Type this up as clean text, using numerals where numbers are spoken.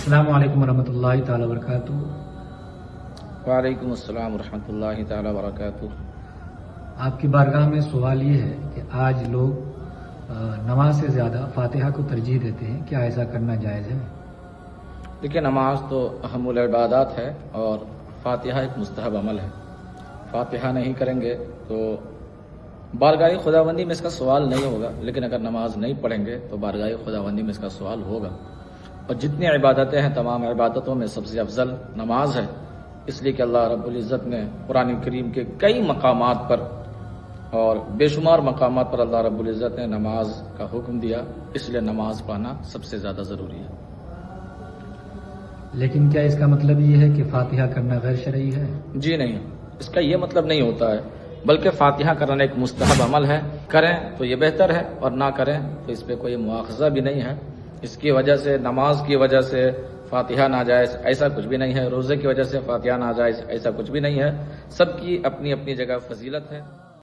अस्सलामु अलैकुम वरहमतुल्लाहि ताला वबरकातुहू। वालेकुम अस्सलाम वरहमतुल्लाहि ताला वबरकातुहू। आपकी बारगाह में सवाल ये है कि आज लोग नमाज से ज़्यादा फातिहा को तरजीह देते हैं, क्या ऐसा करना जायज़ है? देखिए, नमाज तो अहमुल इबादत है और फातिहा एक मुस्तहब अमल है। फातिहा नहीं करेंगे तो बारगाह खुदाबंदी में इसका सवाल नहीं होगा, लेकिन अगर नमाज नहीं पढ़ेंगे तो बारगाह खुदाबंदी में इसका सवाल होगा। और जितनी इबादतें हैं, तमाम इबादतों में सबसे अफजल नमाज है, इसलिए कि अल्लाह रब्बुल इज़्ज़त ने कुरान करीम के कई मकामात पर और बेशुमार मकामात पर अल्लाह रब्बुल इज़्ज़त ने नमाज का हुक्म दिया, इसलिए नमाज पढ़ना सबसे ज़्यादा ज़रूरी है। लेकिन क्या इसका मतलब ये है कि फातिहा करना गैर शरई है? जी नहीं, इसका ये मतलब नहीं होता है, बल्कि फातिहा करना एक मुस्तहब अमल है। करें तो ये बेहतर है और ना करें तो इस पर कोई मुआखज़ा भी नहीं है। इसकी वजह से, नमाज की वजह से फातिहा नाजायज़ ऐसा कुछ भी नहीं है, रोज़े की वजह से फातिहा नाजायज़ ऐसा कुछ भी नहीं है। सबकी अपनी अपनी जगह फजीलत है।